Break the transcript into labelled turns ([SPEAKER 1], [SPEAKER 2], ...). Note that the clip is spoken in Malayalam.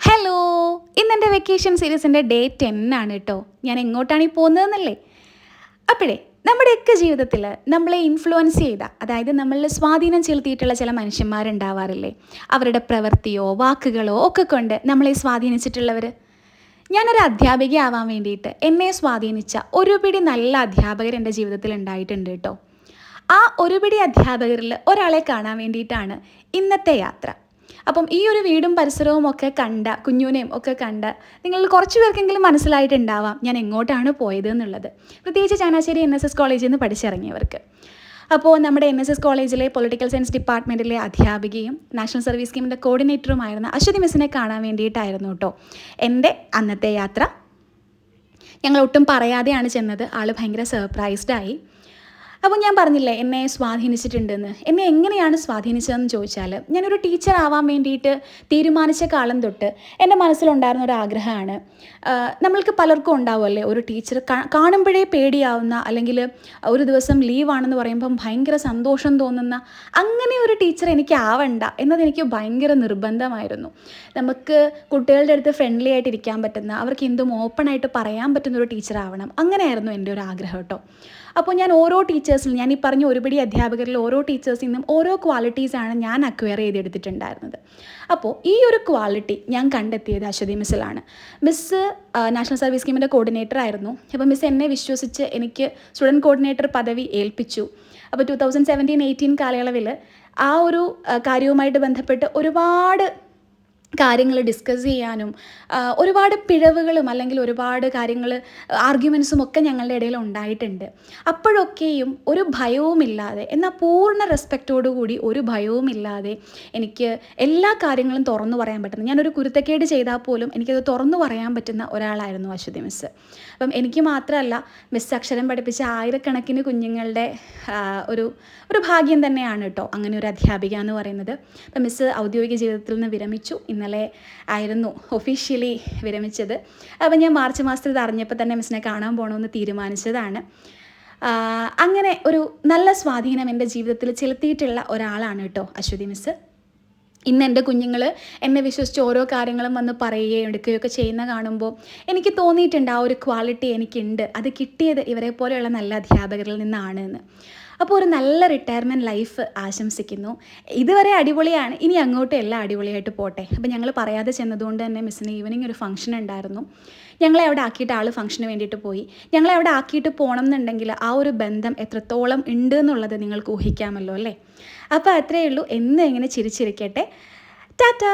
[SPEAKER 1] ഹലോ, ഇന്നെൻ്റെ വെക്കേഷൻ സീരീസിൻ്റെ ഡേ 10 ആണ് കേട്ടോ. ഞാൻ എങ്ങോട്ടാണ് ഈ പോകുന്നതെന്നല്ലേ? അപ്പോഴേ നമ്മുടെയൊക്കെ ജീവിതത്തിൽ നമ്മളെ ഇൻഫ്ലുവൻസ് ചെയ്ത, അതായത് നമ്മളിൽ സ്വാധീനം ചെലുത്തിയിട്ടുള്ള ചില മനുഷ്യന്മാരുണ്ടാവാറില്ലേ? അവരുടെ പ്രവൃത്തിയോ വാക്കുകളോ ഒക്കെ കൊണ്ട് നമ്മളെ സ്വാധീനിച്ചിട്ടുള്ളവർ. ഞാനൊരു അധ്യാപികയാവാൻ വേണ്ടിയിട്ട് എന്നെ സ്വാധീനിച്ച ഒരു പിടി നല്ല അധ്യാപകർ എൻ്റെ ജീവിതത്തിൽ ഉണ്ടായിട്ടുണ്ട് കേട്ടോ. ആ ഒരു പിടി അധ്യാപകരിൽ ഒരാളെ കാണാൻ വേണ്ടിയിട്ടാണ് ഇന്നത്തെ യാത്ര. അപ്പം ഈ ഒരു വീടും പരിസരവും ഒക്കെ കണ്ട കുഞ്ഞൂനെയും ഒക്കെ കണ്ട നിങ്ങൾ കുറച്ച് പേർക്കെങ്കിലും മനസ്സിലായിട്ടുണ്ടാവാം ഞാൻ എങ്ങോട്ടാണ് പോയത് എന്നുള്ളത്. പ്രത്യേകിച്ച് ചങ്ങനാശ്ശേരി NSS കോളേജിൽ നിന്ന് പഠിച്ചിറങ്ങിയവർക്ക്. അപ്പോൾ നമ്മുടെ NSS കോളേജിലെ പൊളിറ്റിക്കൽ സയൻസ് ഡിപ്പാർട്ട്മെൻറ്റിലെ അധ്യാപികയും നാഷണൽ സർവീസ് സ്കീമിൻ്റെ കോർഡിനേറ്ററുമായിരുന്ന അശ്വതി മിസ്സിനെ കാണാൻ വേണ്ടിയിട്ടായിരുന്നു കേട്ടോ എൻ്റെ അന്നത്തെ യാത്ര. ഞങ്ങൾ ഒട്ടും പറയാതെയാണ് ചെന്നത്. ആൾ ഭയങ്കര സർപ്രൈസ്ഡായി. അപ്പോൾ ഞാൻ പറഞ്ഞില്ലേ എന്നെ സ്വാധീനിച്ചിട്ടുണ്ടെന്ന്. എന്നെ എങ്ങനെയാണ് സ്വാധീനിച്ചതെന്ന് ചോദിച്ചാൽ, ഞാനൊരു ടീച്ചർ ആവാൻ വേണ്ടിയിട്ട് തീരുമാനിച്ച കാലം തൊട്ട് എൻ്റെ മനസ്സിലുണ്ടായിരുന്ന ഒരു ആഗ്രഹമാണ്. നമ്മൾക്ക് പലർക്കും ഉണ്ടാവുമല്ലേ ഒരു ടീച്ചർ കാണുമ്പോഴേ പേടിയാവുന്ന, അല്ലെങ്കിൽ ഒരു ദിവസം ലീവാണെന്ന് പറയുമ്പം ഭയങ്കര സന്തോഷം തോന്നുന്ന അങ്ങനെ ഒരു ടീച്ചർ എനിക്ക് ആവണ്ട എന്നതെനിക്ക് ഭയങ്കര നിർബന്ധമായിരുന്നു. നമുക്ക് കുട്ടികളുടെ അടുത്ത് ഫ്രണ്ട്ലി ആയിട്ട് ഇരിക്കാൻ പറ്റുന്ന, അവർക്ക് എന്തും ഓപ്പണായിട്ട് പറയാൻ പറ്റുന്ന ഒരു ടീച്ചർ ആവണം. അങ്ങനെയായിരുന്നു എൻ്റെ ഒരു ആഗ്രഹം കേട്ടോ. അപ്പോൾ ഞാൻ ഓരോ ടീച്ചേഴ്സിലും, ഞാൻ ഈ പറഞ്ഞ ഒരുപിടി അധ്യാപകരിൽ ഓരോ ടീച്ചേഴ്സിൽ നിന്നും ഓരോ ക്വാളിറ്റീസാണ് ഞാൻ അക്വയർ ചെയ്തെടുത്തിട്ടുണ്ടായിരുന്നത്. അപ്പോൾ ഈ ഒരു ക്വാളിറ്റി ഞാൻ കണ്ടെത്തിയത് അശ്വതി മിസ്സിലാണ്. മിസ്സ് നാഷണൽ സർവീസ് സ്കീമിൻ്റെ കോർഡിനേറ്റർ ആയിരുന്നു. അപ്പോൾ മിസ്സ് എന്നെ വിശ്വസിച്ച് എനിക്ക് സ്റ്റുഡൻറ്റ് കോർഡിനേറ്റർ പദവി ഏൽപ്പിച്ചു. അപ്പോൾ 2017-18 കാലയളവിൽ ആ ഒരു കാര്യവുമായിട്ട് ബന്ധപ്പെട്ട് ഒരുപാട് കാര്യങ്ങൾ ഡിസ്കസ് ചെയ്യാനും ഒരുപാട് പിഴവുകളും അല്ലെങ്കിൽ ഒരുപാട് കാര്യങ്ങൾ ആർഗ്യുമെൻസും ഒക്കെ ഞങ്ങളുടെ ഇടയിൽ ഉണ്ടായിട്ടുണ്ട്. അപ്പോഴൊക്കെയും ഒരു ഭയവുമില്ലാതെ, എന്നാൽ പൂർണ്ണ റെസ്പെക്റ്റോടുകൂടി ഒരു ഭയവുമില്ലാതെ എനിക്ക് എല്ലാ കാര്യങ്ങളും തുറന്നു പറയാൻ പറ്റുന്നത്, ഞാനൊരു കുരുത്തക്കേട് ചെയ്താൽ പോലും എനിക്കത് തുറന്നു പറയാൻ പറ്റുന്ന ഒരാളായിരുന്നു അശ്വതി മിസ്സ്. അപ്പം എനിക്ക് മാത്രമല്ല, മിസ്സ് അക്ഷരം പഠിപ്പിച്ച ആയിരക്കണക്കിന് കുഞ്ഞുങ്ങളുടെ ഒരു ഭാഗ്യം തന്നെയാണ് കേട്ടോ അങ്ങനെ ഒരു അധ്യാപിക എന്ന് പറയുന്നത്. അപ്പം മിസ്സ് ഔദ്യോഗിക ജീവിതത്തിൽ നിന്ന് വിരമിച്ചു. ഇന്നലെ ആയിരുന്നു ഒഫീഷ്യലി വിരമിച്ചത്. അപ്പം ഞാൻ മാർച്ച് മാസത്തിൽ ഇത് അറിഞ്ഞപ്പോൾ തന്നെ മിസ്സിനെ കാണാൻ പോകണമെന്ന് തീരുമാനിച്ചതാണ്. അങ്ങനെ ഒരു നല്ല സ്വാധീനം എൻ്റെ ജീവിതത്തിൽ ചെലുത്തിയിട്ടുള്ള ഒരാളാണ് കേട്ടോ അശ്വതി മിസ്സ്. ഇന്ന് എൻ്റെ കുഞ്ഞുങ്ങൾ എന്നെ വിശ്വസിച്ച് ഓരോ കാര്യങ്ങളും വന്ന് പറയുകയും എടുക്കുകയൊക്കെ ചെയ്യുന്ന കാണുമ്പോൾ എനിക്ക് തോന്നിയിട്ടുണ്ട് ആ ഒരു ക്വാളിറ്റി എനിക്കുണ്ട്, അത് കിട്ടിയത് ഇവരെ പോലെയുള്ള നല്ല അധ്യാപകരിൽ നിന്നാണ് എന്ന്. അപ്പോൾ ഒരു നല്ല റിട്ടയർമെൻറ്റ് ലൈഫ് ആശംസിക്കുന്നു. ഇതുവരെ അടിപൊളിയാണ്, ഇനി അങ്ങോട്ടും എല്ലാം അടിപൊളിയായിട്ട് പോട്ടെ. അപ്പോൾ ഞങ്ങൾ പറയാതെ ചെന്നതുകൊണ്ട് തന്നെ മിസ്സിന് ഈവനിങ് ഒരു ഫംഗ്ഷൻ ഉണ്ടായിരുന്നു. ഞങ്ങളെ അവിടെ ആക്കിയിട്ട് ആൾ ഫംഗ്ഷന് വേണ്ടിയിട്ട് പോയി. ഞങ്ങളെ അവിടെ ആക്കിയിട്ട് പോകണം എന്നുണ്ടെങ്കിൽ ആ ഒരു ബന്ധം എത്രത്തോളം ഉണ്ട് എന്നുള്ളത് നിങ്ങൾക്ക് ഊഹിക്കാമല്ലോ അല്ലേ? അപ്പോൾ അത്രയേ ഉള്ളൂ. എന്നും ഇങ്ങനെ ചിരിച്ചിരിക്കട്ടെ. ടാറ്റാ.